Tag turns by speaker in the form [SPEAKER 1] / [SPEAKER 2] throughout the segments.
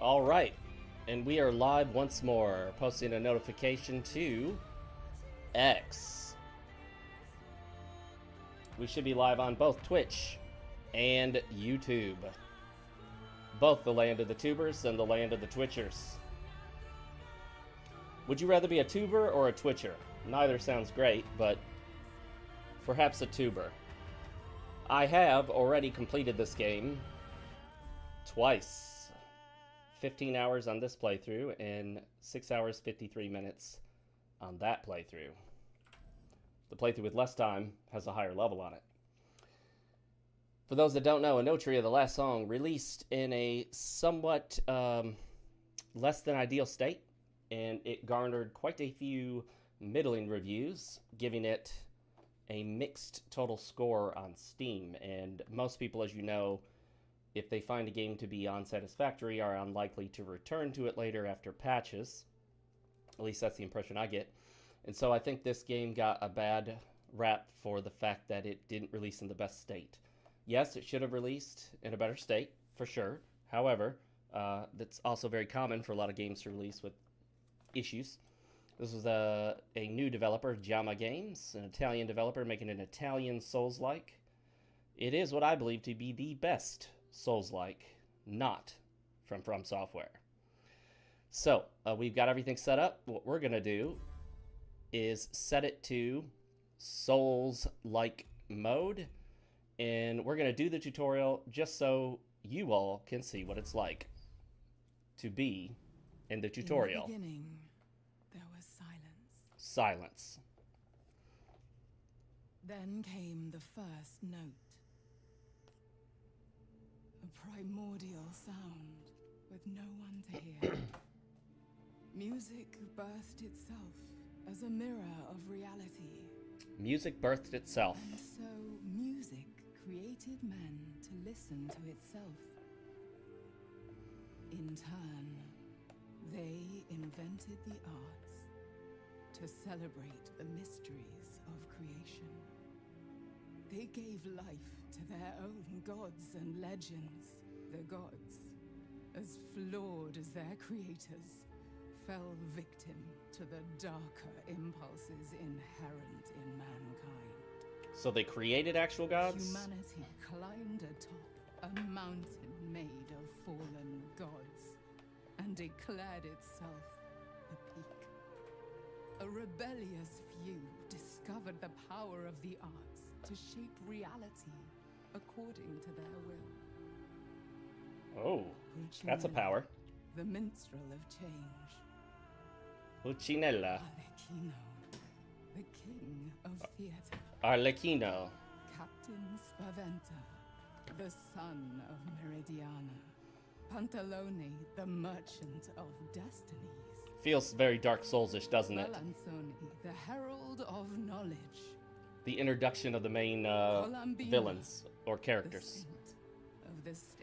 [SPEAKER 1] All right, and we are live once more, posting a notification to X. We should be live on both Twitch and YouTube. Both the land of the tubers and the land of the twitchers. Would you rather be a tuber or a twitcher? Neither sounds great, but perhaps a tuber. I have already completed this game twice. 15 hours on this playthrough and 6 hours 53 minutes on that playthrough. The playthrough with less time has a higher level on it. For those that don't know, Enotria, the last song, released in a somewhat less than ideal state, and it garnered quite a few middling reviews, giving it a mixed total score on Steam. And most people, as you know, if they find a game to be unsatisfactory, are unlikely to return to it later after patches. At least that's the impression I get. And so I think this game got a bad rap for the fact that it didn't release in the best state. Yes, it should have released in a better state, for sure. However, that's also very common for a lot of games to release with issues. This was a new developer, Jama Games, an Italian developer making an Italian Souls-like. It is what I believe to be the best Souls-like, not from Software. So, we've got everything set up. What we're going to do is set it to Souls-like mode, and we're going to do the tutorial just so you all can see what it's like to be in the tutorial.
[SPEAKER 2] In the beginning, there was silence.
[SPEAKER 1] Silence.
[SPEAKER 2] Then came the first note. A primordial sound with no one to hear. Music birthed itself as a mirror of reality.
[SPEAKER 1] Music birthed itself.
[SPEAKER 2] And so music created men to listen to itself. In turn, they invented the arts to celebrate the mysteries of creation. They gave life to their own gods and legends. The gods, as flawed as their creators, fell victim to the darker impulses inherent in mankind.
[SPEAKER 1] So they created actual gods?
[SPEAKER 2] Humanity climbed atop a mountain made of fallen gods and declared itself the peak. A rebellious few discovered the power of the arts to shape reality according to their will.
[SPEAKER 1] Oh, that's a power.
[SPEAKER 2] The minstrel of change.
[SPEAKER 1] Pulcinella.
[SPEAKER 2] Arlecchino, the king of theater.
[SPEAKER 1] Arlecchino.
[SPEAKER 2] Captain Spaventa, the son of Meridiana. Pantalone, the merchant of destinies.
[SPEAKER 1] Feels very Dark Souls-ish, doesn't it?
[SPEAKER 2] Melanzoni, the herald of knowledge.
[SPEAKER 1] The introduction of the main villains or characters.
[SPEAKER 2] The saint of the stage.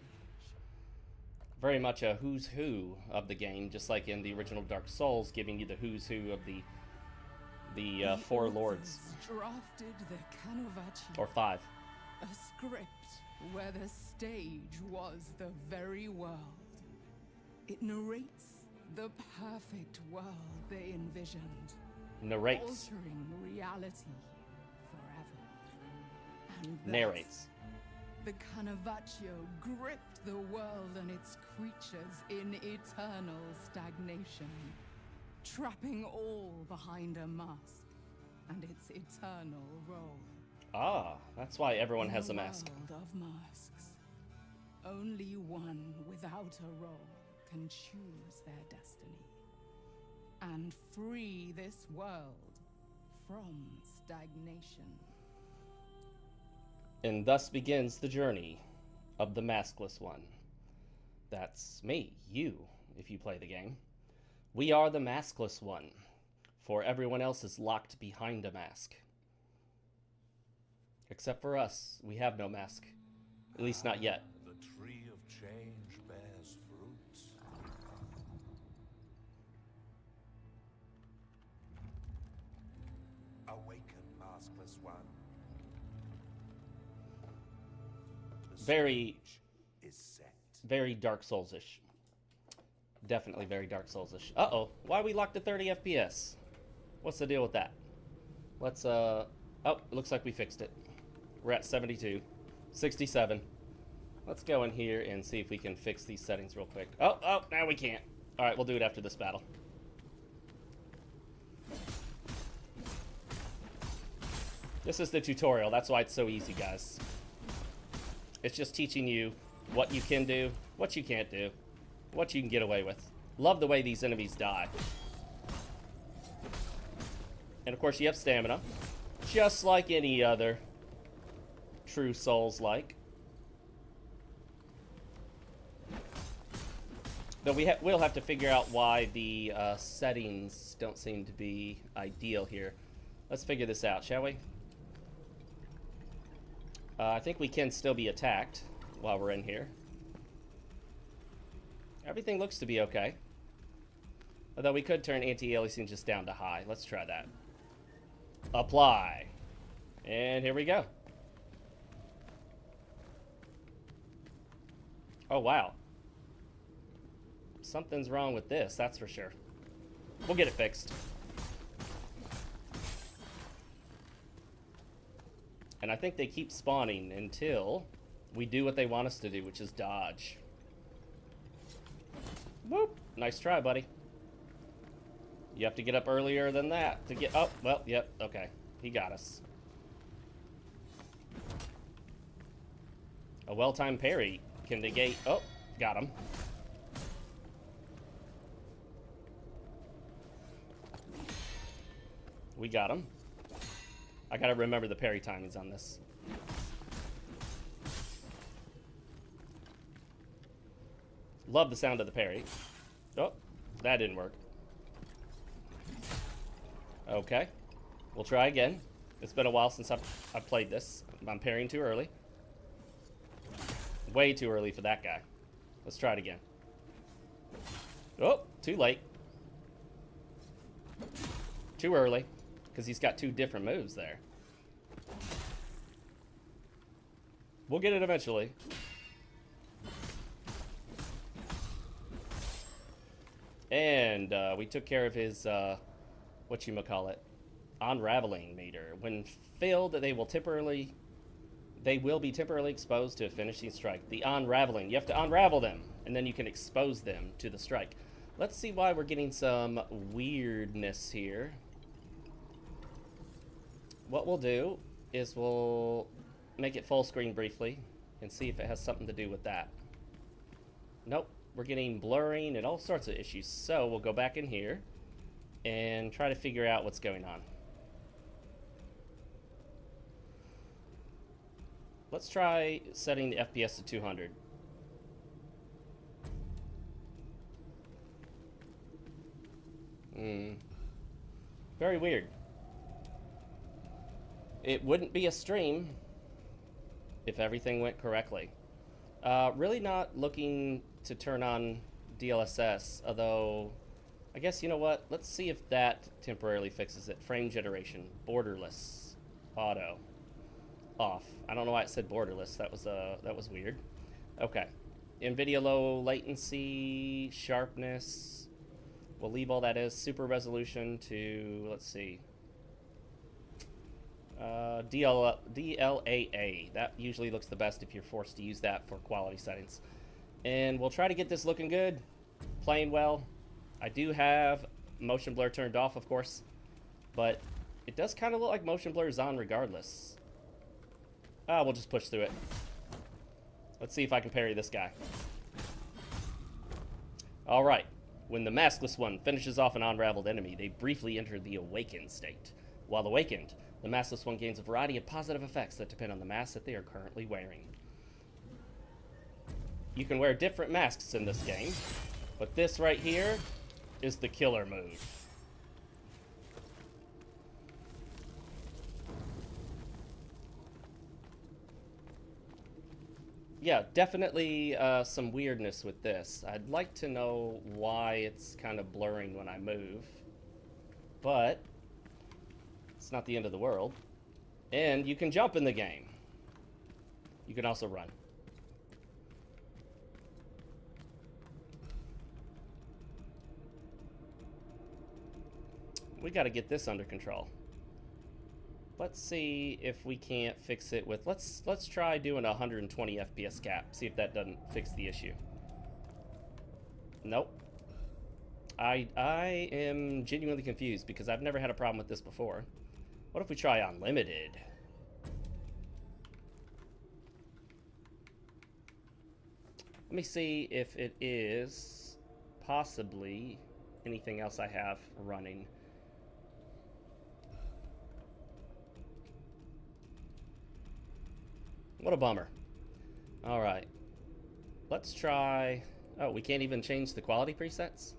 [SPEAKER 1] Very much a who's who of the game, just like in the original Dark Souls, giving you the who's who of the four lords.
[SPEAKER 2] Drafted the Canovacci,
[SPEAKER 1] Or five.
[SPEAKER 2] a script where the stage was the very world. It narrates the perfect world they envisioned,
[SPEAKER 1] Narrates.
[SPEAKER 2] altering reality forever. And thus,
[SPEAKER 1] Narrates.
[SPEAKER 2] the Canovaccio gripped the world and its creatures in eternal stagnation, trapping all behind a mask and its eternal role.
[SPEAKER 1] Ah, that's why everyone has a mask.
[SPEAKER 2] In a world of masks, only one without a role can choose their destiny and free this world from stagnation.
[SPEAKER 1] And thus begins the journey of the maskless one. That's me, you, if you play the game. We are the maskless one, for everyone else is locked behind a mask. Except for us, we have no mask. At least not yet.
[SPEAKER 3] The tree of change bears fruits. Awaken, maskless one. The
[SPEAKER 1] Very
[SPEAKER 3] stage is set.
[SPEAKER 1] very Dark Souls-ish. Definitely very Dark Souls-ish. Uh-oh. Why are we locked to 30 FPS? What's the deal with that? Let's, oh, it looks like we fixed it. We're at 72. 67. Let's go in here and see if we can fix these settings real quick. Oh, now we can't. Alright, we'll do it after this battle. This is the tutorial. That's why it's so easy, guys. It's just teaching you what you can do, what you can't do, what you can get away with. Love the way these enemies die. And of course you have stamina, just like any other true Souls-like. Though we'll have to figure out why the settings don't seem to be ideal here. Let's figure this out, shall we? I think we can still be attacked while we're in here. Everything looks to be okay. Although we could turn anti-aliasing just down to high. Let's try that. Apply. And here we go. Oh, wow. Something's wrong with this, that's for sure. We'll get it fixed. And I think they keep spawning until we do what they want us to do, which is dodge. Whoop. Nice try, buddy. You have to get up earlier than that to get... Oh, well, yep, okay. He got us. A well-timed parry can negate... Oh, got him. We got him. I gotta remember the parry timings on this. Love the sound of the parry. Oh, that didn't work. Okay. We'll try again. It's been a while since I've played this. I'm parrying too early. Way too early for that guy. Let's try it again. Oh, too late. Too early. Because he's got two different moves there. We'll get it eventually. And we took care of his, whatchamacallit, unraveling meter. When filled, they will be temporarily exposed to a finishing strike. The unraveling. You have to unravel them, and then you can expose them to the strike. Let's see why we're getting some weirdness here. What we'll do is we'll make it full screen briefly and see if it has something to do with that. Nope, we're getting blurring and all sorts of issues. So we'll go back in here and try to figure out what's going on. Let's try setting the FPS to 200. Very weird. It wouldn't be a stream if everything went correctly. Really not looking to turn on DLSS, although I guess, you know what? Let's see if that temporarily fixes it. Frame generation, borderless, auto, off. I don't know why it said borderless. That was weird. Okay. NVIDIA low latency, sharpness. We'll leave all that as super resolution to, let's see. DLAA. That usually looks the best if you're forced to use that for quality settings. And we'll try to get this looking good, playing well. I do have motion blur turned off, of course, but it does kind of look like motion blur is on regardless. We'll just push through it. Let's see if I can parry this guy. Alright. When the maskless one finishes off an unraveled enemy, they briefly enter the awakened state. While awakened, the maskless one gains a variety of positive effects that depend on the mask that they are currently wearing. You can wear different masks in this game, but this right here is the killer move. Yeah, definitely some weirdness with this. I'd like to know why it's kind of blurring when I move, but it's not the end of the world. And you can jump in the game. You can also run. we got to get this under control. Let's see if we can't fix it with... Let's try doing a 120 FPS cap. See if that doesn't fix the issue. Nope. I am genuinely confused because I've never had a problem with this before. What if we try unlimited? Let me see if it is possibly anything else I have running. What a bummer. All right. Let's try... Oh, we can't even change the quality presets?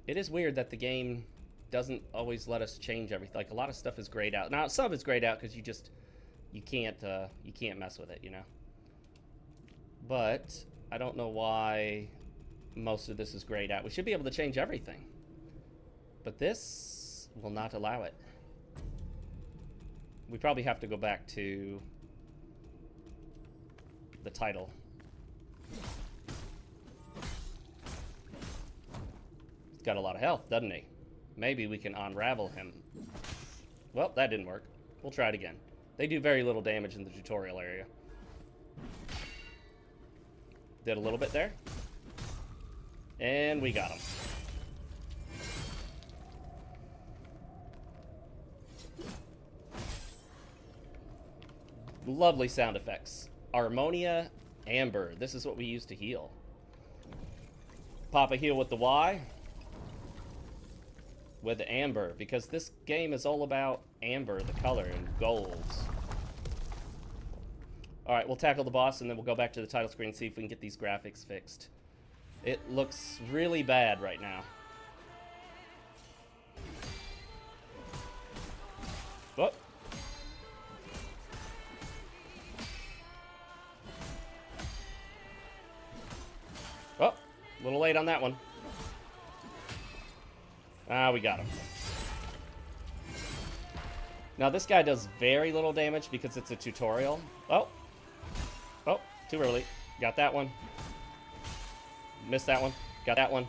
[SPEAKER 1] It is weird that the game doesn't always let us change everything. Like, a lot of stuff is grayed out. Now, some of it's grayed out because you can't mess with it, you know. But I don't know why most of this is grayed out. We should be able to change everything. But this will not allow it. We probably have to go back to the title. He's got a lot of health, doesn't he? Maybe we can unravel him. Well, that didn't work. We'll try it again. They do very little damage in the tutorial area. Did a little bit there. And we got him. Lovely sound effects. Armonia Amber. This is what we use to heal. Pop a heal with the Y. With the Amber. Because this game is all about amber, the color, and golds. Alright, we'll tackle the boss and then we'll go back to the title screen and see if we can get these graphics fixed. It looks really bad right now. Whoop. Oh, a little late on that one. Ah, we got him. Now this guy does very little damage because it's a tutorial. Oh. Oh, too early. Got that one. Missed that one. Got that one.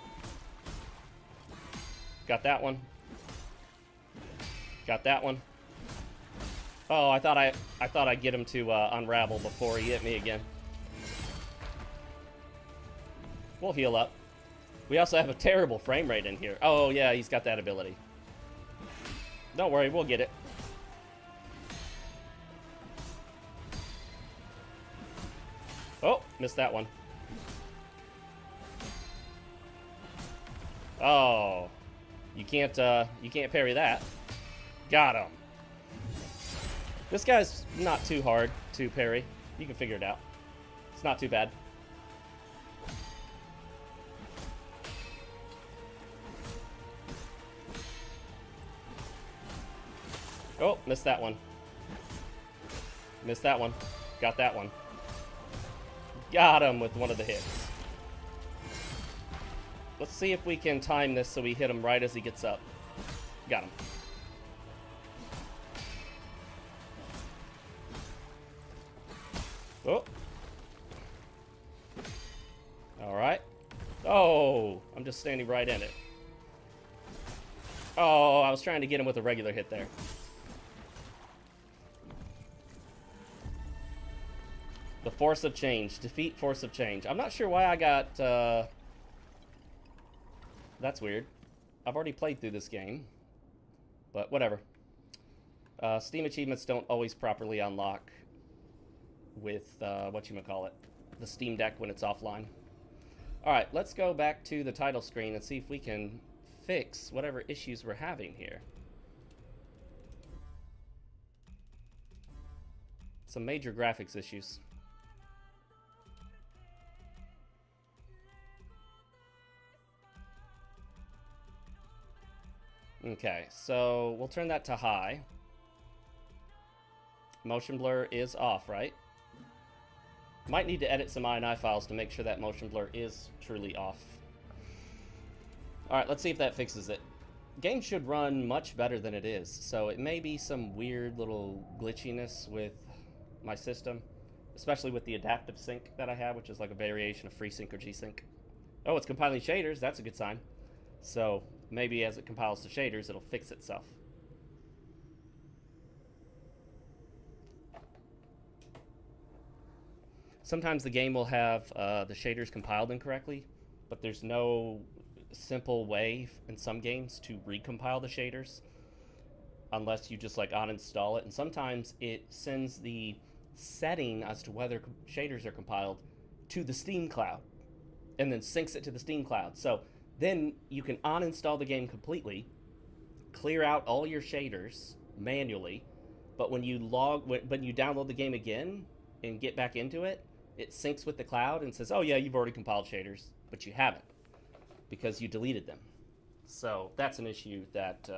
[SPEAKER 1] Got that one. Got that one. Oh, I thought I'd get him to unravel before he hit me again. We'll heal up. We also have a terrible frame rate in here. Oh, yeah, he's got that ability. Don't worry, we'll get it. Oh, missed that one. Oh, you can't parry that. Got him. This guy's not too hard to parry. You can figure it out. It's not too bad. Oh, missed that one. Missed that one. Got that one. Got him with one of the hits. Let's see if we can time this so we hit him right as he gets up. Got him. Oh. Alright. Oh, I'm just standing right in it. Oh, I was trying to get him with a regular hit there. The Force of Change. Defeat Force of Change. I'm not sure why I got... That's weird. I've already played through this game. But whatever. Steam achievements don't always properly unlock with, whatchamacallit, the Steam Deck when it's offline. Alright, let's go back to the title screen and see if we can fix whatever issues we're having here. Some major graphics issues. Okay, so we'll turn that to high. Motion blur is off, right? Might need to edit some INI files to make sure that motion blur is truly off. Alright, let's see if that fixes it. Game should run much better than it is, so it may be some weird little glitchiness with my system, especially with the adaptive sync that I have, which is like a variation of FreeSync or G-Sync. Oh, it's compiling shaders. That's a good sign. So maybe as it compiles the shaders, it'll fix itself. Sometimes the game will have the shaders compiled incorrectly, but there's no simple way in some games to recompile the shaders unless you just like uninstall it. And sometimes it sends the setting as to whether shaders are compiled to the Steam cloud and then syncs it to the Steam cloud. So then you can uninstall the game completely, clear out all your shaders manually, but when you download the game again and get back into it, it syncs with the cloud and says, oh yeah, you've already compiled shaders, but you haven't because you deleted them. So that's an issue that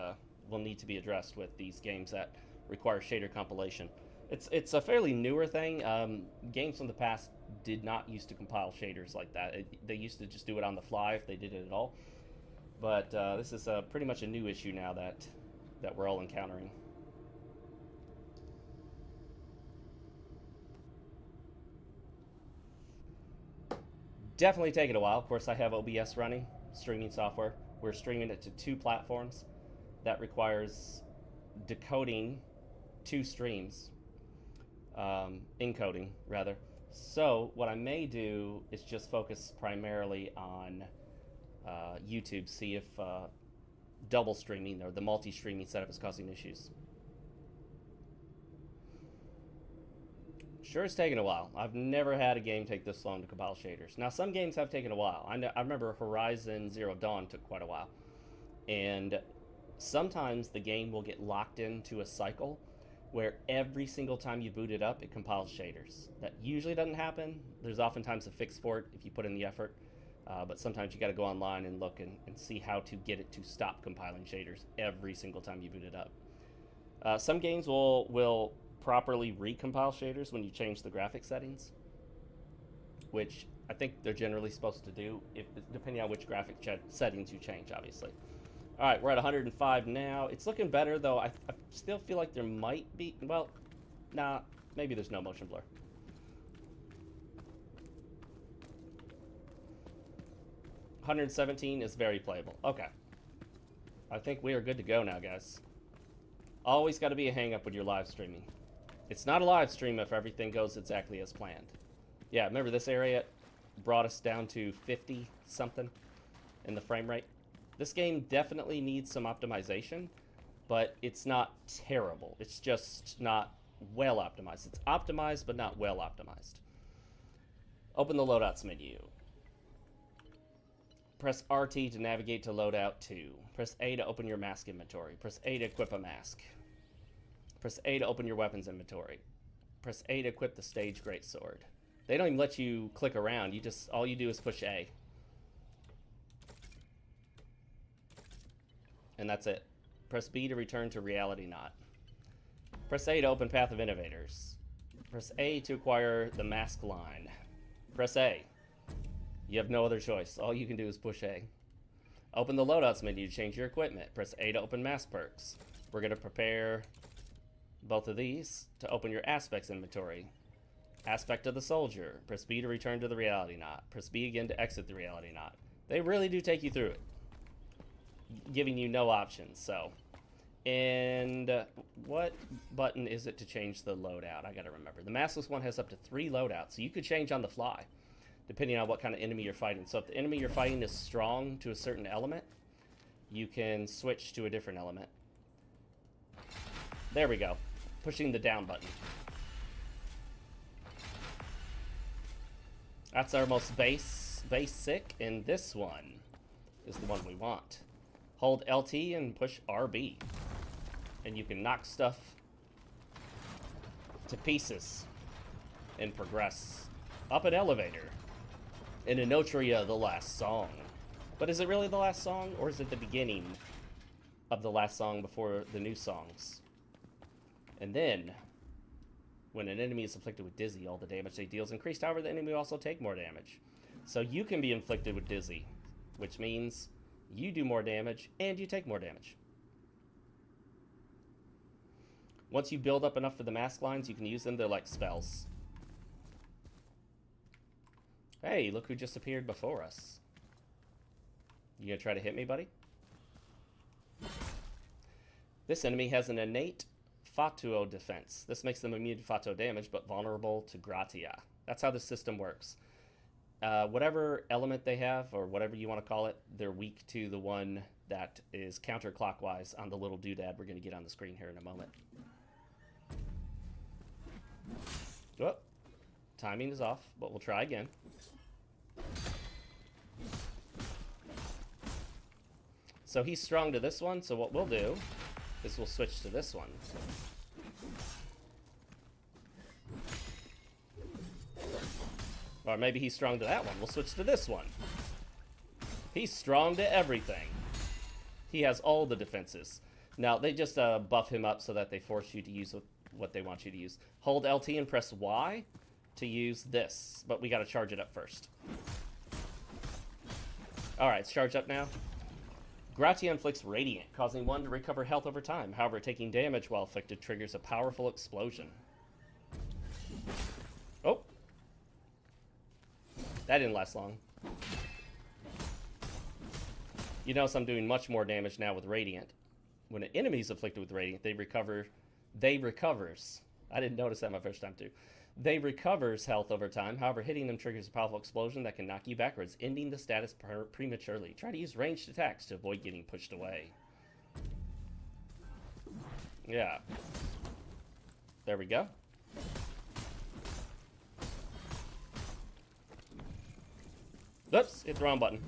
[SPEAKER 1] will need to be addressed with these games that require shader compilation. It's a fairly newer thing. Games from the past did not used to compile shaders like that. They used to just do it on the fly if they did it at all. But this is pretty much a new issue now that we're all encountering. Definitely taking a while. Of course, I have OBS running, streaming software. We're streaming it to 2 platforms. That requires decoding 2 streams, encoding rather. So what I may do is just focus primarily on YouTube, see if double streaming or the multi-streaming setup is causing issues. Sure, it's taken a while. I've never had a game take this long to compile shaders. Now, some games have taken a while. I remember Horizon Zero Dawn took quite a while. And sometimes the game will get locked into a cycle where every single time you boot it up, it compiles shaders. That usually doesn't happen. There's oftentimes a fix for it if you put in the effort. But sometimes you got to go online and look and see how to get it to stop compiling shaders every single time you boot it up. Some games will properly recompile shaders when you change the graphic settings, which I think they're generally supposed to do, depending on which graphic settings you change, obviously. All right, we're at 105 now. It's looking better, though. I still feel like there might be, well, nah, maybe there's no motion blur. $117 is very playable. Okay. I think we are good to go now, guys. Always got to be a hang-up when you're live streaming. It's not a live stream if everything goes exactly as planned. Yeah, remember this area brought us down to 50-something in the frame rate? This game definitely needs some optimization, but it's not terrible. It's just not well optimized. It's optimized, but not well optimized. Open the loadouts menu. Press RT to navigate to loadout 2. Press A to open your mask inventory. Press A to equip a mask. Press A to open your weapons inventory. Press A to equip the stage greatsword. They don't even let you click around. All you do is push A. And that's it. Press B to return to reality knot. Press A to open Path of Innovators. Press A to acquire the mask line. Press A. You have no other choice. All you can do is push A. Open the loadouts menu to change your equipment. Press A to open mask perks. We're going to prepare both of these to open your aspects inventory. Aspect of the soldier. Press B to return to the reality knot. Press B again to exit the reality knot. They really do take you through it, giving you no options. So, and what button is it to change the loadout? I gotta remember. The maskless one has up to 3 loadouts, so you could change on the fly depending on what kind of enemy you're fighting. So if the enemy you're fighting is strong to a certain element, you can switch to a different element. There we go. Pushing the down button. That's our most basic, and this one is the one we want. Hold LT and push RB, and you can knock stuff to pieces and progress up an elevator in Enotria, the last song. But is it really the last song, or is it the beginning of the last song before the new songs? And then, when an enemy is inflicted with Dizzy, all the damage they deal is increased. However, the enemy will also take more damage. So you can be inflicted with Dizzy, which means you do more damage and you take more damage. Once you build up enough for the mask lines, you can use them. They're like spells. Hey, look who just appeared before us. You gonna try to hit me, buddy? This enemy has an innate Fatuo defense. This makes them immune to Fatuo damage, but vulnerable to Gratia. That's how the system works. Whatever element they have, or whatever you want to call it, they're weak to the one that is counterclockwise on the little doodad we're going to get on the screen here in a moment. Oh, timing is off, but we'll try again. So he's strong to this one, so what we'll do is we'll switch to this one. Or maybe he's strong to that one. We'll switch to this one. He's strong to everything. He has all the defenses. Now, they just buff him up so that they force you to use what they want you to use. Hold LT and press Y to use this, but we got to charge it up first. Alright, it's charged up now. Gratia inflicts Radiant, causing one to recover health over time. However, taking damage while afflicted triggers a powerful explosion. Oh. That didn't last long. You notice I'm doing much more damage now with Radiant. When an enemy is afflicted with Radiant, they recovers. I didn't notice that my first time too. They recovers health over time. However, hitting them triggers a powerful explosion that can knock you backwards, ending the status prematurely. Try to use ranged attacks to avoid getting pushed away. Yeah. There we go. Oops, hit the wrong button.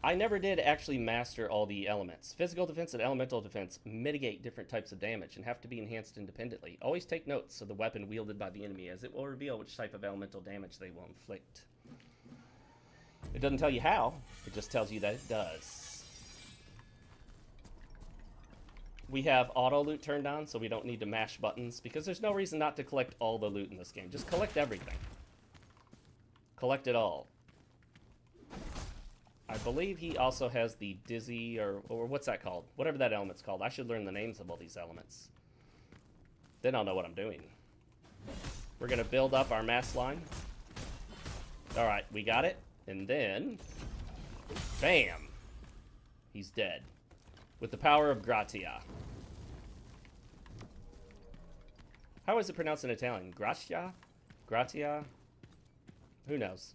[SPEAKER 1] I never did actually master all the elements. Physical defense and elemental defense mitigate different types of damage and have to be enhanced independently. Always take notes of the weapon wielded by the enemy, as it will reveal which type of elemental damage they will inflict. It doesn't tell you how, it just tells you that it does. We have auto loot turned on, so we don't need to mash buttons, because there's no reason not to collect all the loot in this game. Just collect everything. Collect it all. I believe he also has the Dizzy, or what's that called? Whatever that element's called. I should learn the names of all these elements. Then I'll know what I'm doing. We're going to build up our mass line. Alright, we got it. And then... bam! He's dead. With the power of Gratia. How is it pronounced in Italian? Gratia? Gratia? Who knows?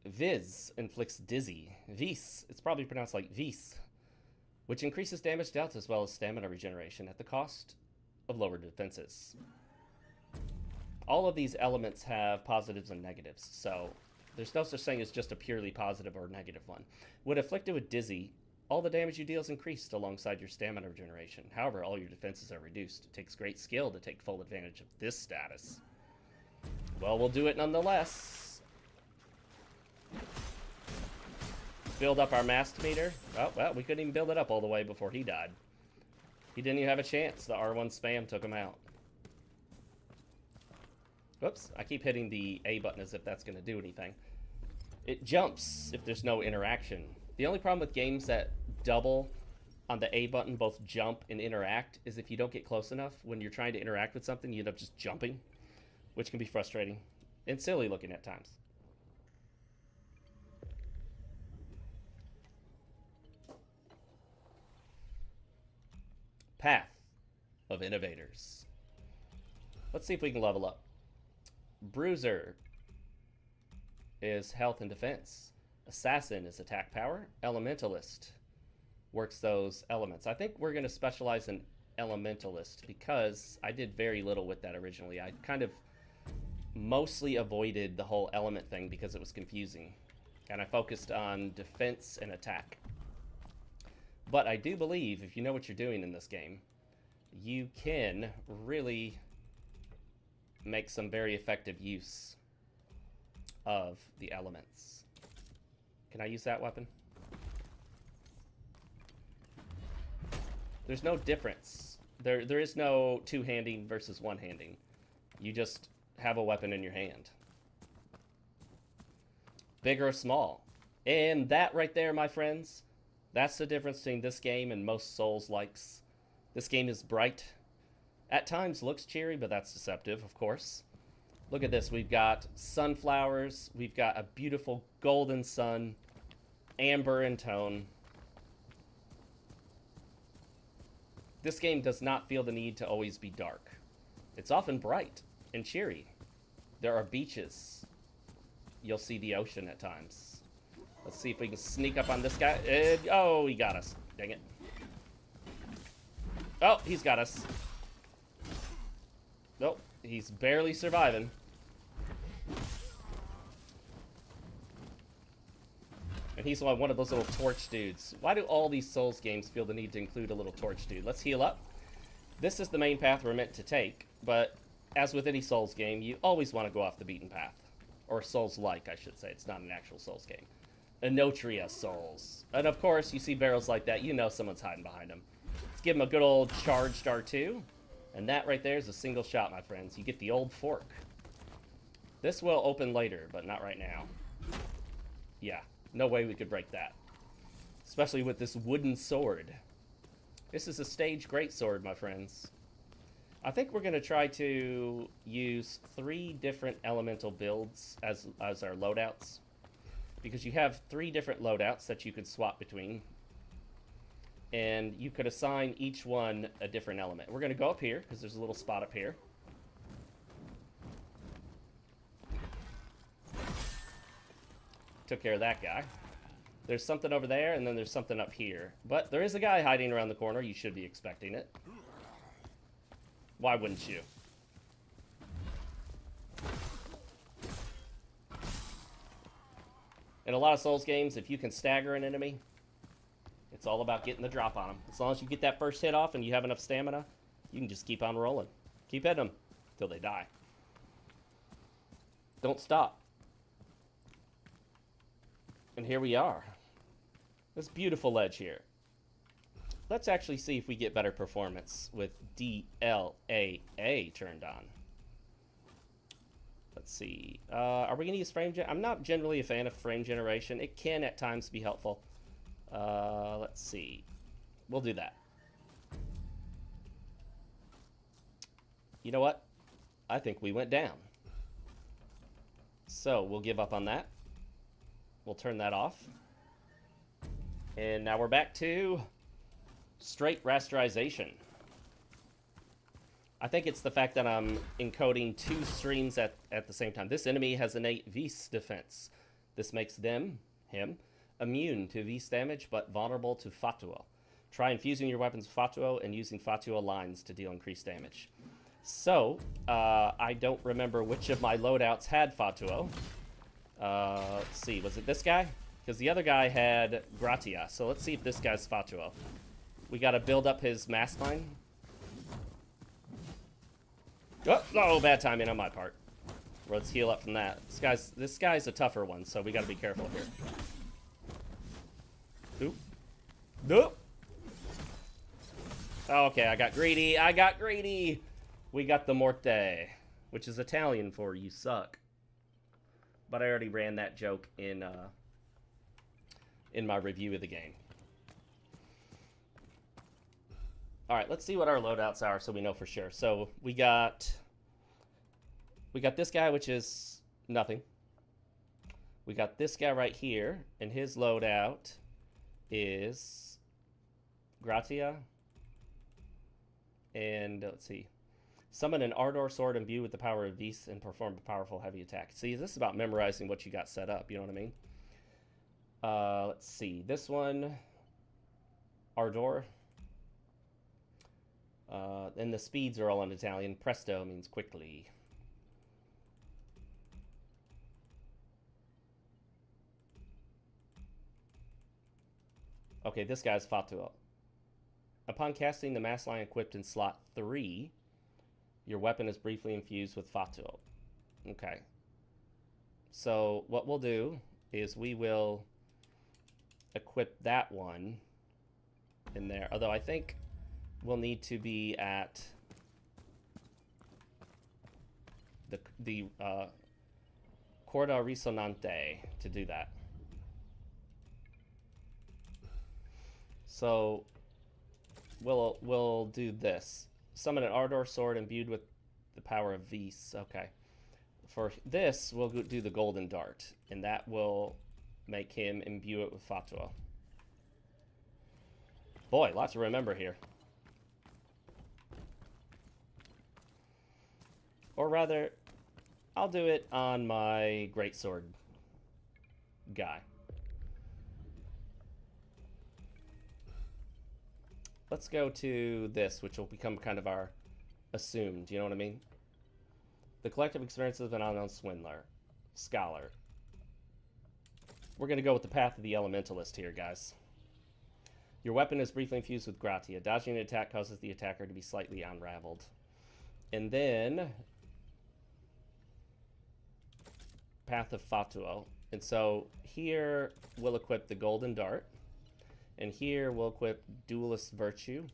[SPEAKER 1] Viz inflicts Dizzy. Vis, it's probably pronounced like Vis, which increases damage dealt as well as stamina regeneration at the cost of lower defenses. All of these elements have positives and negatives, so there's no such thing as just a purely positive or negative one. When afflicted with Dizzy, all the damage you deal is increased alongside your stamina regeneration. However, all your defenses are reduced. It takes great skill to take full advantage of this status. Well, we'll do it nonetheless. Build up our mast meter. Oh, well, we couldn't even build it up all the way before he died. He didn't even have a chance. The R1 spam took him out. Whoops, I keep hitting the A button as if that's going to do anything. It jumps if there's no interaction. The only problem with games that double on the A button, both jump and interact, is if you don't get close enough. When you're trying to interact with something, you end up just jumping, which can be frustrating and silly looking at times. Path of Innovators. Let's see if we can level up. Bruiser is health and defense. Assassin is attack power. Elementalist works those elements. I think we're going to specialize in Elementalist because I did very little with that originally. I kind of mostly avoided the whole element thing because it was confusing. And I focused on defense and attack. But I do believe if you know what you're doing in this game, you can really make some very effective use of the elements. Can I use that weapon? There's no difference. There is no two-handing versus one-handing. You just have a weapon in your hand. Big or small. And that right there, my friends, that's the difference between this game and most Souls-likes. This game is bright, At times looks cheery, but that's deceptive, of course. Look at this. We've got sunflowers. We've got a beautiful golden sun, amber in tone. This game does not feel the need to always be dark. It's often bright and cheery. There are beaches. You'll see the ocean at times. Let's see if we can sneak up on this guy. Oh, he got us. Dang it. Oh, he's got us. Nope, he's barely surviving. And he's one of those little torch dudes. Why do all these Souls games feel the need to include a little torch dude? Let's heal up. This is the main path we're meant to take, but as with any Souls game, you always want to go off the beaten path. Or Souls-like, I should say. It's not an actual Souls game. Enotria Souls. And of course, you see barrels like that, you know someone's hiding behind them. Let's give him a good old charged R2. And that right there is a single shot, my friends. You get the old fork. This will open later, but not right now. Yeah, no way we could break that. Especially with this wooden sword. This is a stage greatsword, my friends. I think we're going to try to use 3 different elemental builds as our loadouts. Because you have 3 different loadouts that you could swap between. And you could assign each one a different element. We're going to go up here, because there's a little spot up here. Took care of that guy. There's something over there, and then there's something up here. But there is a guy hiding around the corner. You should be expecting it. Why wouldn't you? In a lot of Souls games, if you can stagger an enemy, it's all about getting the drop on them. As long as you get that first hit off and you have enough stamina, you can just keep on rolling. Keep hitting them until they die. Don't stop. And here we are. This beautiful ledge here. Let's actually see if we get better performance with DLAA turned on. Let's see. Are we going to use frame gen? I'm not generally a fan of frame generation. It can at times be helpful. Let's see. We'll do that. You know what? I think we went down. So we'll give up on that. We'll turn that off. And now we're back to straight rasterization. I think it's the fact that I'm encoding 2 streams at the same time. This enemy has innate Vis defense. This makes him, immune to Vis damage, but vulnerable to Fatuo. Try infusing your weapons with Fatuo and using Fatuo lines to deal increased damage. So, I don't remember which of my loadouts had Fatuo. Let's see, was it this guy? Because the other guy had Gratia, so let's see if this guy's Fatuo. We gotta build up his mask line. Oh, bad timing on my part. Let's heal up from that. This guy's a tougher one, so we gotta be careful here. Oop. Nope. Okay, I got greedy. We got the Morte, which is Italian for you suck. But I already ran that joke in my review of the game. Alright, let's see what our loadouts are so we know for sure. So we got this guy, which is nothing. We got this guy right here, and his loadout is Gratia. And let's see. Summon an Ardor sword imbued with the power of Vis and perform a powerful heavy attack. See, this is about memorizing what you got set up, you know what I mean? Let's see. This one, Ardor. And the speeds are all in Italian. Presto means quickly. Okay, this guy's Fatuo. Upon casting the mass line equipped in slot 3, your weapon is briefly infused with Fatuo. Okay. So what we'll do is we will equip that one in there. Although I think we'll need to be at the Corda Risonante to do that. So we'll do this. Summon an Ardor sword imbued with the power of Vis. Okay. For this, we'll do the Golden Dart, and that will make him imbue it with Fatua. Boy, lots to remember here. Or rather, I'll do it on my Greatsword guy. Let's go to this, which will become kind of our assumed, you know what I mean? The collective experiences of an unknown swindler. Scholar. We're going to go with the path of the elementalist here, guys. Your weapon is briefly infused with gratia. Dodging an attack causes the attacker to be slightly unraveled. And then path of Fatuo. And so here we'll equip the Golden Dart. And here we'll equip Duelist Virtue.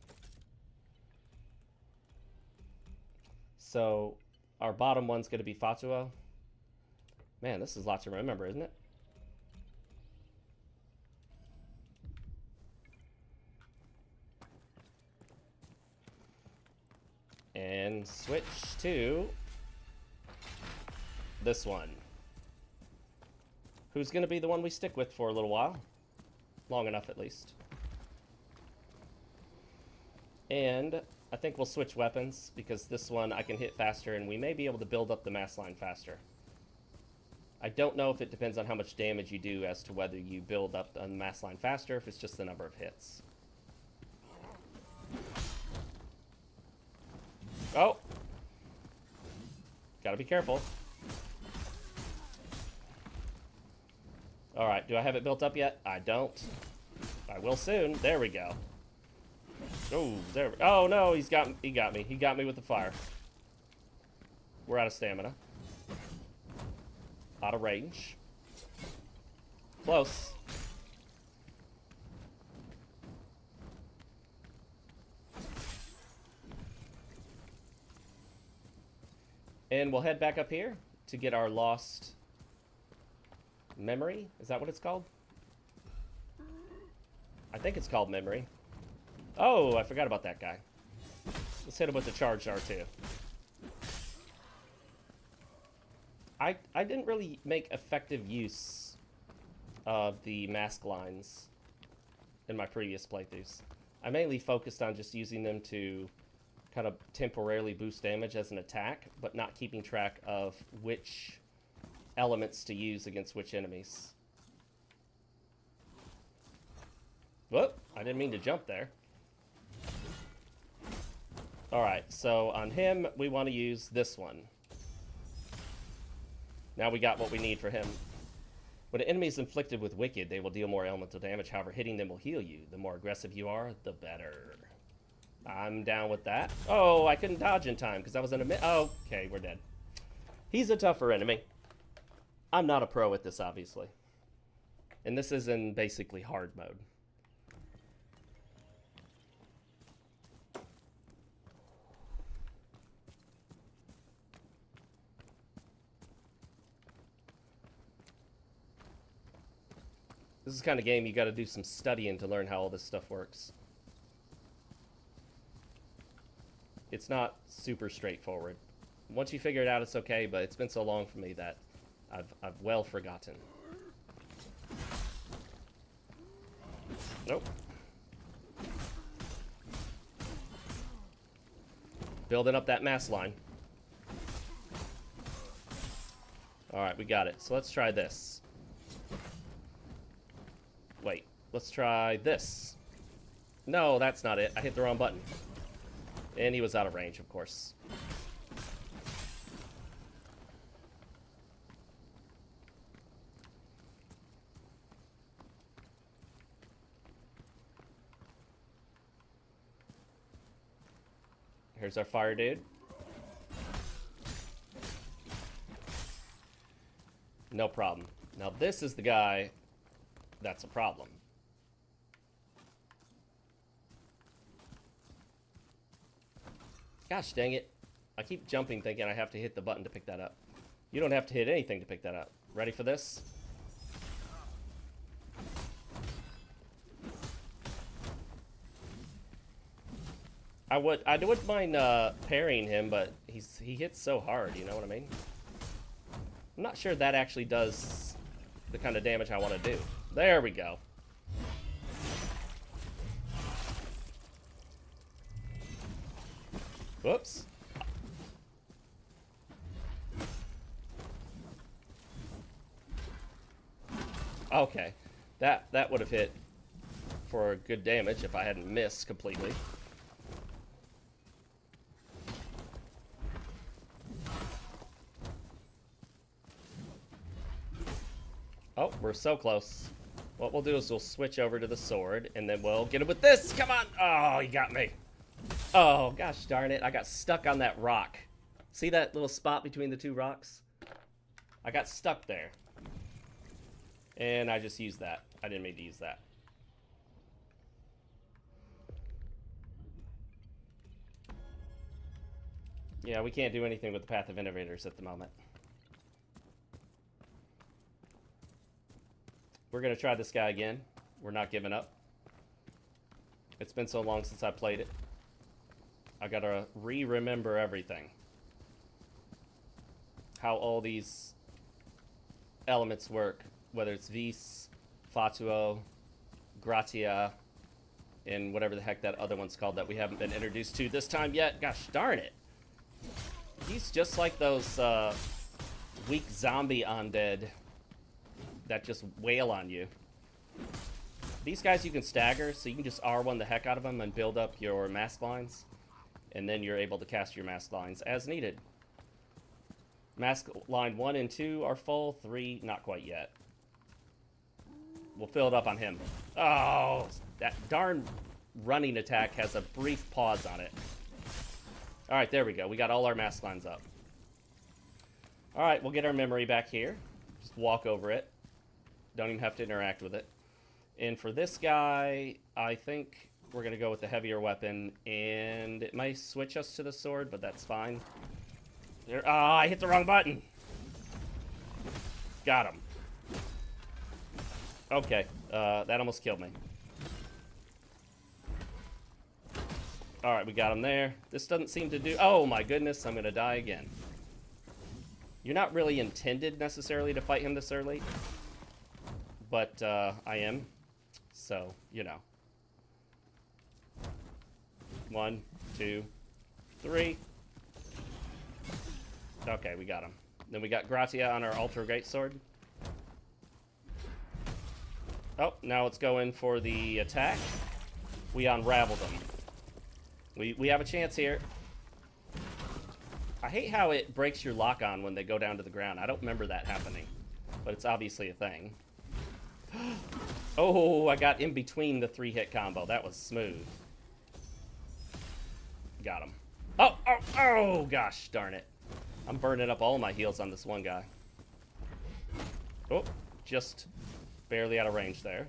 [SPEAKER 1] So our bottom one's going to be Fatuo. Man, this is lots to remember, isn't it? And switch to this one. Who's going to be the one we stick with for a little while. Long enough, at least. And I think we'll switch weapons, because this one I can hit faster, and we may be able to build up the mass line faster. I don't know if it depends on how much damage you do as to whether you build up the mass line faster, if it's just the number of hits. Oh! Gotta be careful. Alright, do I have it built up yet? I don't. I will soon. There we go. Oh, there. Oh no, he got me. He got me with the fire. We're out of stamina. Out of range. Close. And we'll head back up here to get our lost memory. Is that what it's called? I think it's called memory. Oh, I forgot about that guy. Let's hit him with the charged R2. I didn't really make effective use of the mask lines in my previous playthroughs. I mainly focused on just using them to kind of temporarily boost damage as an attack, but not keeping track of which elements to use against which enemies. Whoop, I didn't mean to jump there. Alright, so on him, we want to use this one. Now we got what we need for him. When an enemy is inflicted with Wicked, they will deal more elemental damage. However, hitting them will heal you. The more aggressive you are, the better. I'm down with that. Oh, I couldn't dodge in time because I was in a oh, okay, we're dead. He's a tougher enemy. I'm not a pro at this, obviously. And this is in basically hard mode. This is the kind of game you got to do some studying to learn how all this stuff works. It's not super straightforward. Once you figure it out, it's okay, but it's been so long for me that I've well forgotten. Nope. Building up that mass line. Alright, we got it. So let's try this. Wait, let's try this. No, that's not it. I hit the wrong button. And he was out of range, of course. Here's our fire dude. No problem. Now this is the guy that's a problem. Gosh dang it. I keep jumping thinking I have to hit the button to pick that up. You don't have to hit anything to pick that up. Ready for this? I wouldn't mind parrying him, but he hits so hard, you know what I mean? I'm not sure that actually does the kind of damage I want to do. There we go. Whoops. Okay. That would have hit for good damage if I hadn't missed completely. Oh, we're so close. What we'll do is we'll switch over to the sword, and then we'll get him with this. Come on. Oh, he got me. Oh, gosh darn it. I got stuck on that rock. See that little spot between the two rocks? I got stuck there. And I just used that. I didn't mean to use that. Yeah, we can't do anything with the Path of Innovators at the moment. We're going to try this guy again. We're not giving up. It's been so long since I played it. I got to remember everything. How all these elements work. Whether it's vis, fatuo, gratia, and whatever the heck that other one's called that we haven't been introduced to this time yet. Gosh darn it. He's just like those weak zombie undead that just wail on you. These guys you can stagger, so you can just R1 the heck out of them and build up your mask lines. And then you're able to cast your mask lines as needed. Mask line 1 and 2 are full, 3 not quite yet. We'll fill it up on him. Oh, that darn running attack has a brief pause on it. Alright, there we go. We got all our mask lines up. Alright, we'll get our memory back here. Just walk over it. Don't even have to interact with it. And for this guy, I think we're going to go with the heavier weapon. And it might switch us to the sword, but that's fine. There, I hit the wrong button. Got him. Okay, that almost killed me. Alright, we got him there. This doesn't seem to do... Oh my goodness, I'm going to die again. You're not really intended necessarily to fight him this early. But I am. So, you know. 1, 2, 3. Okay, we got him. Then we got Gratia on our Ultra Greatsword. Oh, now let's go in for the attack. We unraveled them. We have a chance here. I hate how it breaks your lock-on when they go down to the ground. I don't remember that happening. But it's obviously a thing. Oh, I got in between the 3-hit combo. That was smooth. Got him. Oh, gosh darn it. I'm burning up all my heals on this one guy. Oh, just barely out of range there.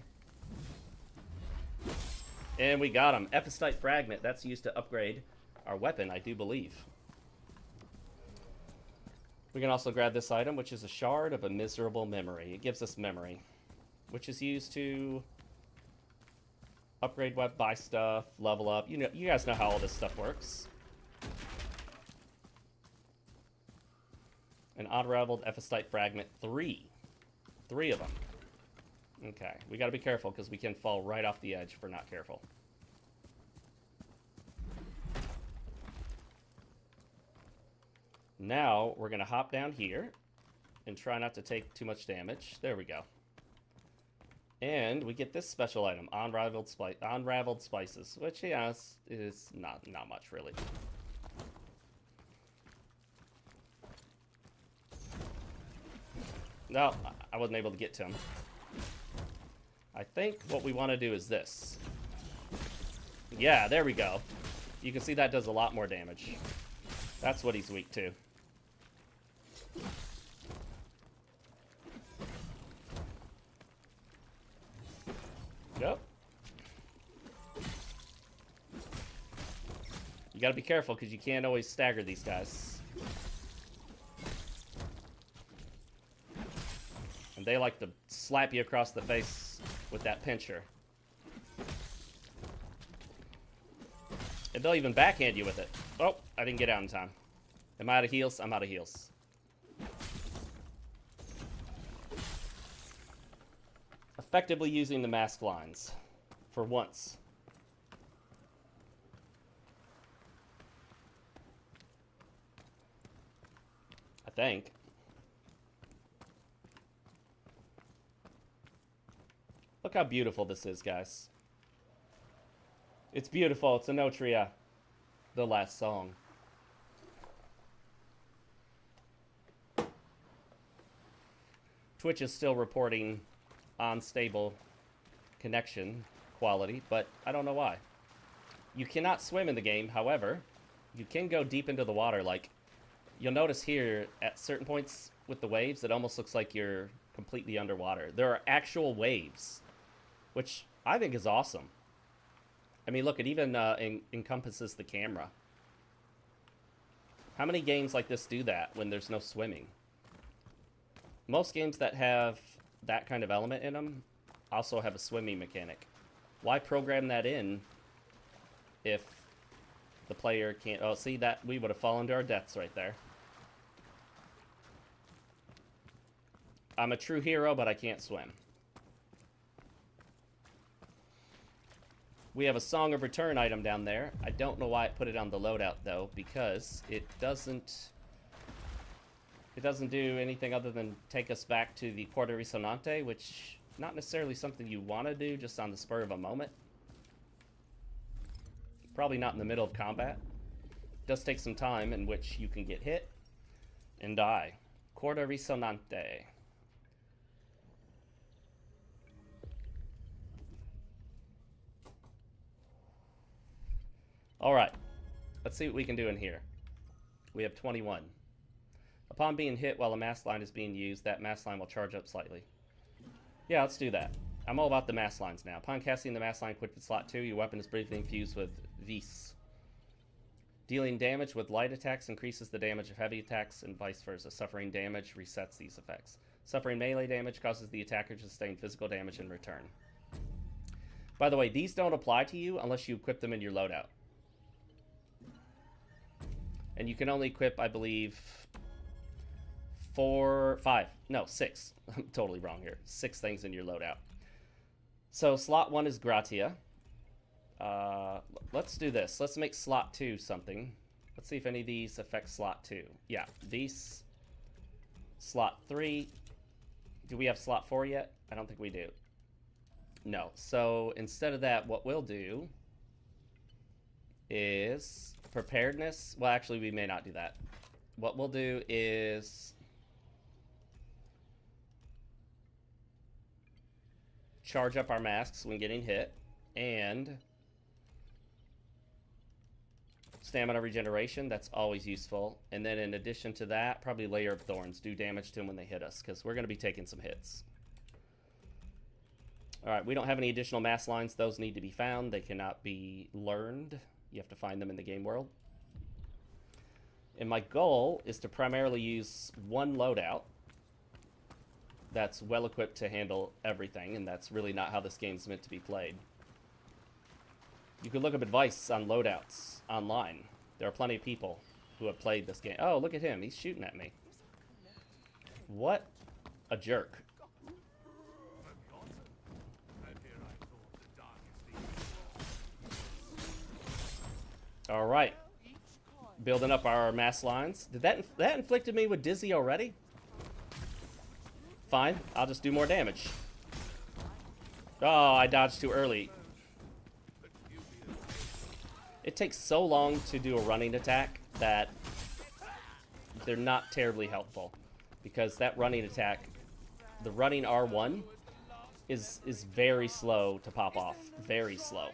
[SPEAKER 1] And we got him. Ephestite Fragment. That's used to upgrade our weapon, I do believe. We can also grab this item, which is a Shard of a Miserable Memory. It gives us memory, which is used to upgrade, buy stuff, level up. You know, you guys know how all this stuff works. An Unraveled Ephestite Fragment 3. 3 of them. Okay, we gotta be careful because we can fall right off the edge if we're not careful. Now, we're gonna hop down here and try not to take too much damage. There we go. And we get this special item, Unraveled Spices, which, yeah, is not much, really. No, I wasn't able to get to him. I think what we want to do is this. Yeah, there we go. You can see that does a lot more damage. That's what he's weak to. Yep. You gotta be careful because you can't always stagger these guys. And they like to slap you across the face with that pincher. And they'll even backhand you with it. Oh, I didn't get out in time. Am I out of heals? I'm out of heals. Effectively using the mask lines. For once. I think. Look how beautiful this is, guys. It's beautiful. It's Enotria. The last song. Twitch is still reporting unstable connection quality, but I don't know why. You cannot swim in the game, however, you can go deep into the water. Like, you'll notice here, at certain points with the waves, it almost looks like you're completely underwater. There are actual waves, which I think is awesome. I mean, look, it even encompasses the camera. How many games like this do that when there's no swimming? Most games that have that kind of element in them also have a swimming mechanic. Why program that in if the player can't... Oh, see, that we would have fallen to our deaths right there. I'm a true hero, but I can't swim. We have a Song of Return item down there. I don't know why it put it on the loadout, though, because it doesn't do anything other than take us back to the Quarta Risonante, which not necessarily something you want to do just on the spur of a moment. Probably not in the middle of combat. It does take some time in which you can get hit and die. Quarta Risonante. Alright, let's see what we can do in here. We have 21. Upon being hit while a mask line is being used, that mask line will charge up slightly. Yeah, let's do that. I'm all about the mask lines now. Upon casting the mask line equipped with slot 2, your weapon is briefly infused with Vis. Dealing damage with light attacks increases the damage of heavy attacks and vice versa. Suffering damage resets these effects. Suffering melee damage causes the attacker to sustain physical damage in return. By the way, these don't apply to you unless you equip them in your loadout. And you can only equip, I believe, 6. I'm totally wrong here. 6 things in your loadout. So slot 1 is Gratia. Let's do this. Let's make slot 2 something. Let's see if any of these affect slot 2. Yeah, these. Slot 3. Do we have slot 4 yet? I don't think we do. No. So instead of that, what we'll do is preparedness. Well, actually, we may not do that. What we'll do is charge up our masks when getting hit, and stamina regeneration. That's always useful. And then in addition to that, probably Layer of Thorns. Do damage to them when they hit us, because we're going to be taking some hits. Alright, we don't have any additional mask lines. Those need to be found. They cannot be learned. You have to find them in the game world. And my goal is to primarily use one loadout that's well equipped to handle everything, and that's really not how this game's meant to be played. You can look up advice on loadouts online. There are plenty of people who have played this game. Oh, look at him. He's shooting at me. What a jerk. All right. Building up our mass lines. Did that inflicted me with Dizzy already? Fine. I'll just do more damage. Oh, I dodged too early. It takes so long to do a running attack that they're not terribly helpful. Because that running attack, the running R1, is very slow to pop off. Very slow.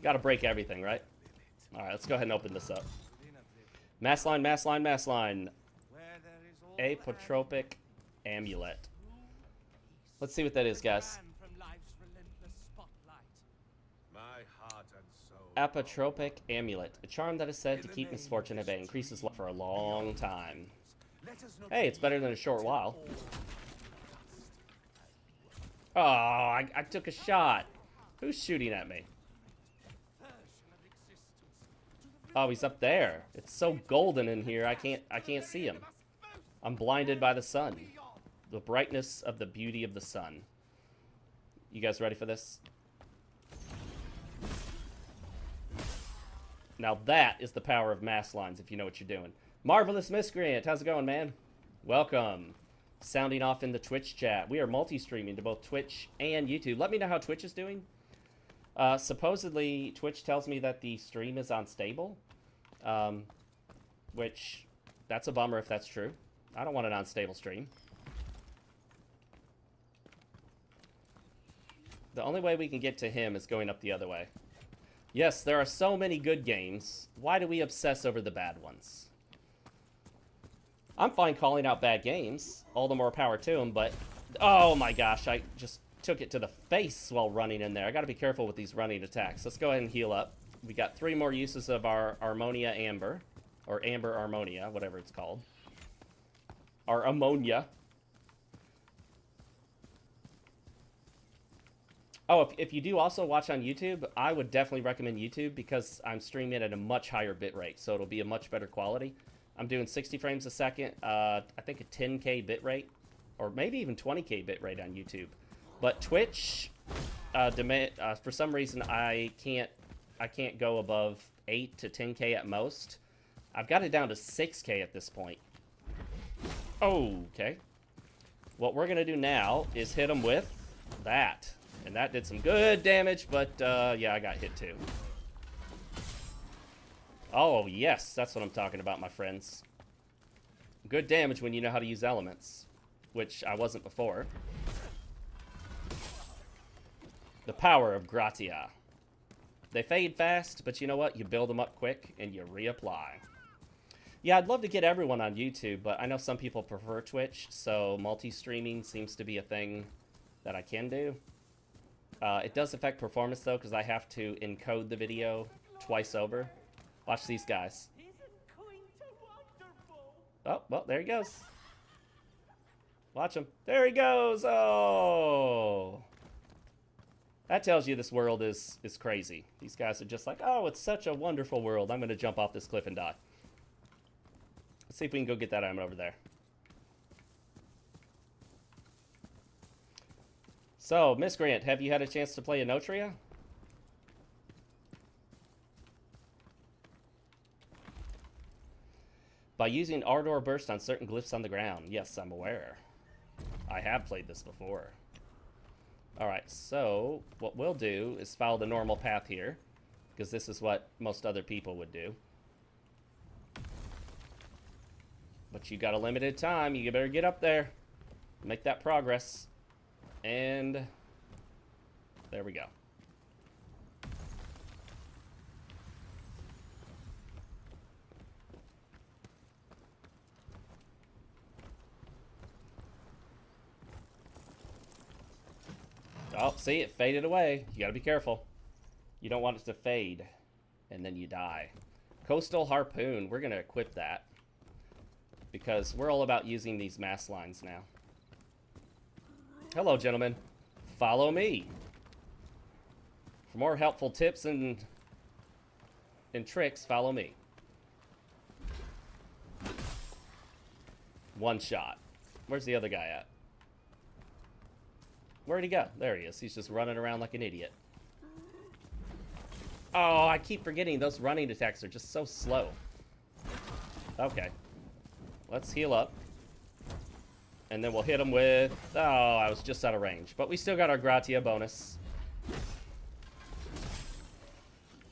[SPEAKER 1] Gotta break everything, right? Alright, let's go ahead and open this up. Mass line, mass line, mass line. Apotropic amulet. Let's see what that is, guys.
[SPEAKER 3] My heart and soul
[SPEAKER 1] Apotropic Amulet. A charm that is said to keep misfortune at bay. Increases luck for a long time. Hey, it's better than a short while. Oh, I took a shot. Who's shooting at me? Oh, he's up there. It's so golden in here, I can't see him. I'm blinded by the sun. The brightness of the beauty of the sun. You guys ready for this? Now that is the power of mass lines, if you know what you're doing. Marvelous Miscreant, how's it going, man? Welcome. Sounding off in the Twitch chat. We are multi-streaming to both Twitch and YouTube. Let me know how Twitch is doing. Supposedly, Twitch tells me that the stream is unstable. Which, that's a bummer if that's true. I don't want an unstable stream. The only way we can get to him is going up the other way. Yes, there are so many good games. Why do we obsess over the bad ones? I'm fine calling out bad games. All the more power to them, but... Oh my gosh, I just took it to the face while running in there. I gotta be careful with these running attacks. Let's go ahead and heal up. We got 3 more uses of our Armonia Amber. Or Amber Armonia, whatever it's called. Our ammonia. Oh, if you do also watch on YouTube, I would definitely recommend YouTube because I'm streaming at a much higher bitrate, so it'll be a much better quality. I'm doing 60 frames a second, I think a 10K bitrate, or maybe even 20K bitrate on YouTube. But Twitch, for some reason, I can't go above 8 to 10K at most. I've got it down to 6K at this point. Oh, okay. What we're gonna do now is hit him with that. And that did some good damage, but yeah, I got hit too. Oh, yes, that's what I'm talking about, my friends. Good damage when you know how to use elements, which I wasn't before. The power of Gratia. They fade fast, but you know what? You build them up quick, and you reapply. Yeah, I'd love to get everyone on YouTube, but I know some people prefer Twitch, so multi-streaming seems to be a thing that I can do. It does affect performance, though, because I have to encode the video twice over. Watch these guys. Oh, well, there he goes. Watch him. There he goes! Oh! That tells you this world is crazy. These guys are just like, oh, it's such a wonderful world. I'm going to jump off this cliff and die. Let's see if we can go get that item over there. So, Miscreant, have you had a chance to play Enotria? By using Ardor Burst on certain glyphs on the ground. Yes, I'm aware. I have played this before. Alright, so what we'll do is follow the normal path here, because this is what most other people would do. But you got a limited time. You better get up there. Make that progress. And there we go. Oh, see, it faded away. You gotta be careful. You don't want it to fade, and then you die. Coastal Harpoon, we're gonna equip that, because we're all about using these mass lines now. Hello, gentlemen. Follow me. For more helpful tips and tricks, follow me. One shot. Where's the other guy at? Where'd he go? There he is. He's just running around like an idiot. Oh, I keep forgetting those running attacks are just so slow. Okay. Let's heal up. And then we'll hit him with... Oh, I was just out of range. But we still got our Gratia bonus.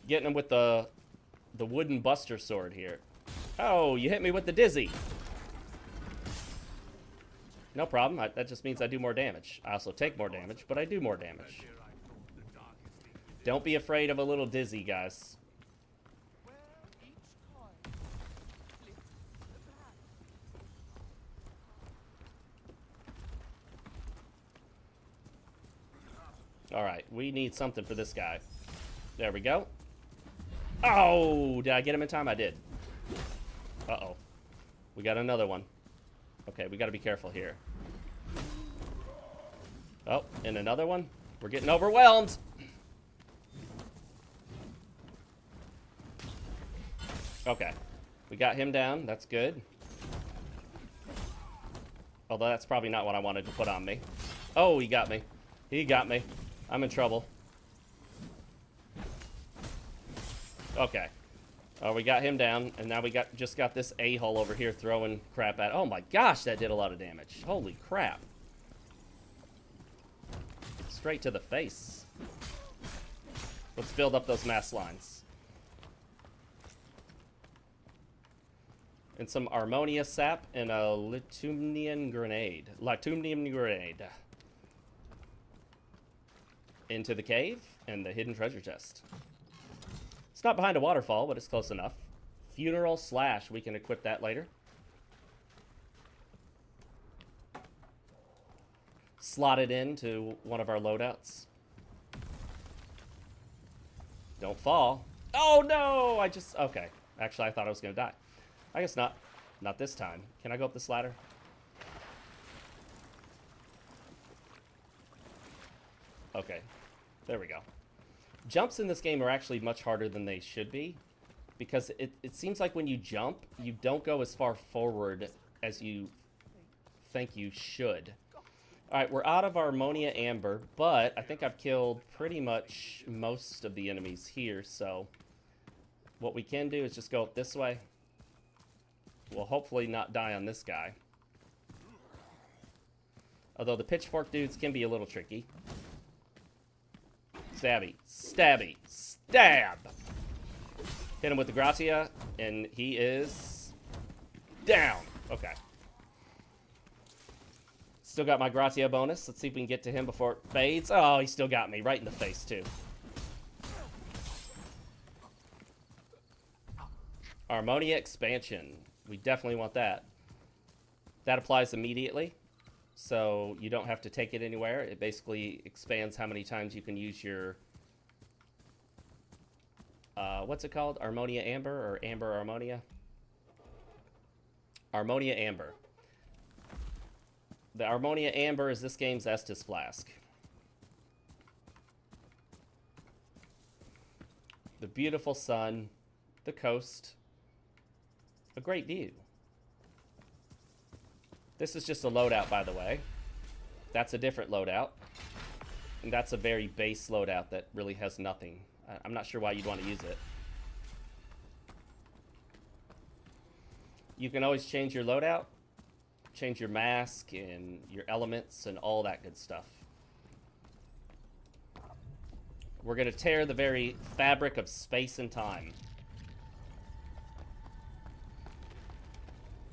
[SPEAKER 1] Getting him with the wooden buster sword here. Oh, you hit me with the dizzy. No problem. That just means I do more damage. I also take more damage, but I do more damage. Don't be afraid of a little dizzy, guys. Alright, we need something for this guy. There we go. Oh, did I get him in time? I did. Uh-oh. We got another one. Okay, we got to be careful here. Oh, and another one. We're getting overwhelmed. Okay. We got him down. That's good. Although that's probably not what I wanted to put on me. Oh, he got me. He got me. I'm in trouble. Okay. Oh, we got him down, and now we just got this a-hole over here throwing crap at. Oh my gosh, that did a lot of damage. Holy crap. Straight to the face. Let's build up those mass lines. And some Armonia sap and a Litumnian grenade. Litumnium grenade. Into the cave and the hidden treasure chest. It's not behind a waterfall, but it's close enough. Funeral slash. We can equip that later. Slot it into one of our loadouts. Don't fall. Oh no! Okay. Actually, I thought I was going to die. I guess not. Not this time. Can I go up this ladder? Okay. There we go. Jumps in this game are actually much harder than they should be. Because it seems like when you jump, you don't go as far forward as you think you should. Alright, we're out of Armonia Amber, but I think I've killed pretty much most of the enemies here, so what we can do is just go up this way. We'll hopefully not die on this guy. Although the pitchfork dudes can be a little tricky. Stabby. Stabby. Stab! Hit him with the Gratia, and he is down. Okay. Still got my Gratia bonus. Let's see if we can get to him before it fades. Oh, he still got me right in the face, too. Armonia expansion. We definitely want that. That applies immediately, so you don't have to take it anywhere. It basically expands how many times you can use your... what's it called? Armonia Amber or Amber Armonia? Armonia Amber. The Armonia Amber is this game's Estus Flask. The beautiful sun, the coast, a great view. This is just a loadout, by the way. That's a different loadout. And that's a very base loadout that really has nothing. I'm not sure why you'd want to use it. You can always change your loadout, change your mask and your elements and all that good stuff. We're going to tear the very fabric of space and time.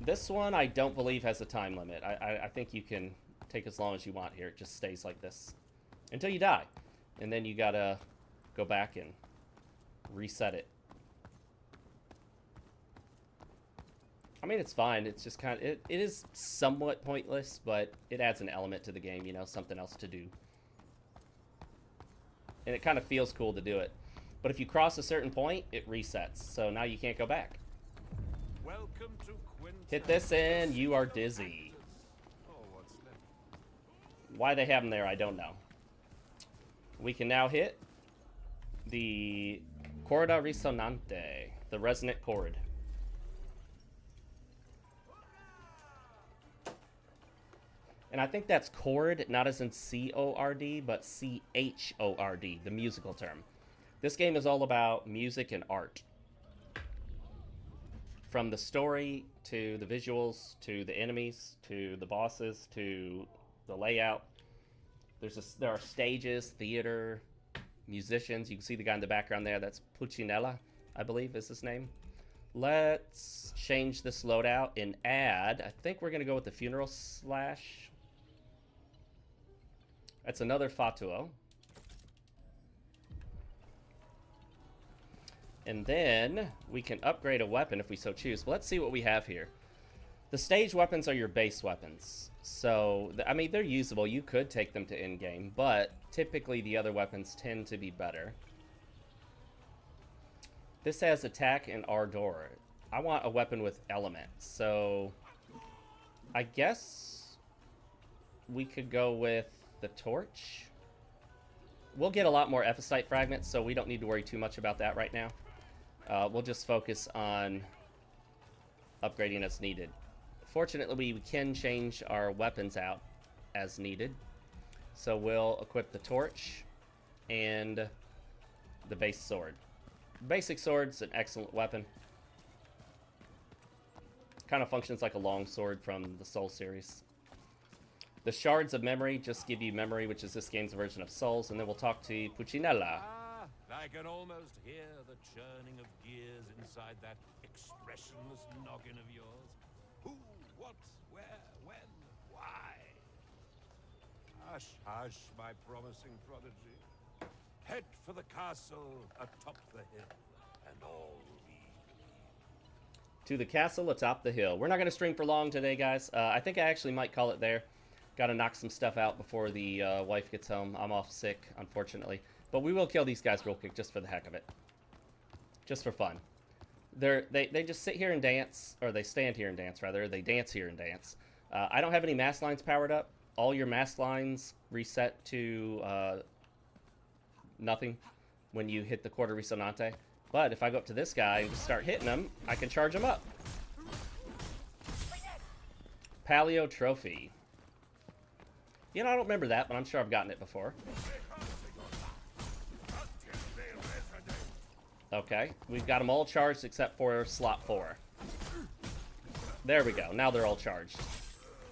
[SPEAKER 1] This one I don't believe has a time limit. I think you can take as long as you want here. It just stays like this until you die. And then you gotta go back and reset it. I mean, it's fine. It's just kind of... It is somewhat pointless, but it adds an element to the game, you know, something else to do. And it kind of feels cool to do it. But if you cross a certain point, it resets. So now you can't go back.
[SPEAKER 3] Welcome to
[SPEAKER 1] Hit this and you are dizzy. Why they have them there, I don't know. We can now hit the Corda Risonante, the resonant chord. And I think that's chord, not as in C-O-R-D, but C-H-O-R-D, the musical term. This game is all about music and art. From the story, to the visuals, to the enemies, to the bosses, to the layout. There are stages, theater, musicians. You can see the guy in the background there. That's Puccinella, I believe is his name. Let's change this loadout and add... I think we're going to go with the Funeral Slash. That's another Fatuo. And then we can upgrade a weapon if we so choose. But let's see what we have here. The stage weapons are your base weapons. So, I mean, they're usable. You could take them to in-game, but typically the other weapons tend to be better. This has attack and ardor. I want a weapon with element, so I guess we could go with the torch. We'll get a lot more epicite fragments, so we don't need to worry too much about that right now. We'll just focus on upgrading as needed. Fortunately, we can change our weapons out as needed. So we'll equip the torch and the base sword. Basic sword's an excellent weapon. Kind of functions like a long sword from the Soul series. The shards of memory just give you memory, which is this game's version of souls, and then we'll talk to Puccinella.
[SPEAKER 3] Ah, I can almost hear the churning of gears inside that expressionless noggin of yours. Who, what, where, when, why? Hush, hush, my promising prodigy. Head for the castle atop the hill, and all will be
[SPEAKER 1] To the castle atop the hill. We're not going to stream for long today, guys. I think I actually might call it there. Got to knock some stuff out before the wife gets home. I'm off sick, unfortunately. But we will kill these guys real quick, just for the heck of it. Just for fun. They just sit here and dance, or they stand here and dance, rather. They dance here and dance. I don't have any mask lines powered up. All your mask lines reset to nothing when you hit the Quarter Risonante. But if I go up to this guy and just start hitting him, I can charge him up. Paleo Trophy. You know, I don't remember that, but I'm sure I've gotten it before. Okay, we've got them all charged except for slot 4. There we go. Now they're all charged.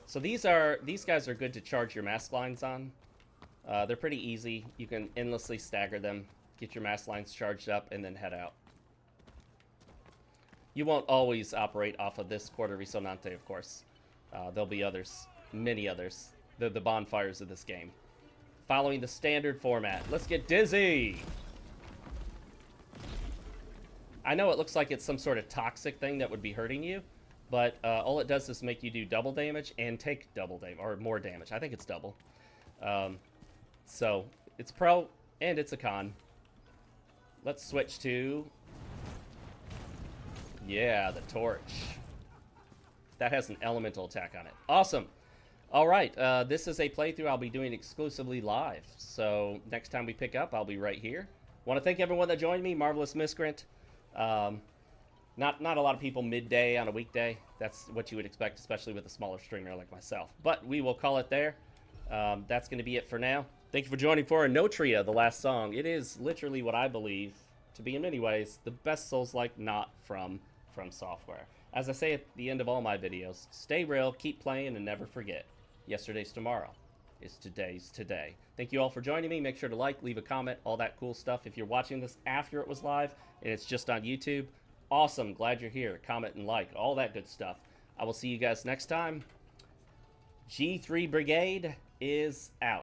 [SPEAKER 1] So these guys are good to charge your mask lines on. They're pretty easy. You can endlessly stagger them, get your mask lines charged up, and then head out. You won't always operate off of this Quarter Risonante, of course. There'll be others, many others. They're the bonfires of this game. Following the standard format. Let's get dizzy! I know it looks like it's some sort of toxic thing that would be hurting you, but all it does is make you do double damage and take double damage, or more damage. I think it's double. So, it's pro, and it's a con. Let's switch to... yeah, the torch. That has an elemental attack on it. Awesome! Alright, this is a playthrough I'll be doing exclusively live. So, next time we pick up, I'll be right here. Want to thank everyone that joined me. Marvelous Miscreant. Not a lot of people midday on a weekday. That's what you would expect, especially with a smaller streamer like myself. But we will call it there. That's going to be it for now. Thank you for joining for Enotria, the last song. It is literally what I believe to be, in many ways, the best Souls-like not from Software. As I say at the end of all my videos, stay real, keep playing, and never forget. Yesterday's tomorrow is today's today. Thank you all for joining me. Make sure to like, leave a comment, all that cool stuff. If you're watching this after it was live and it's just on YouTube, awesome. Glad you're here. Comment and like, all that good stuff. I will see you guys next time. G3 Brigade is out.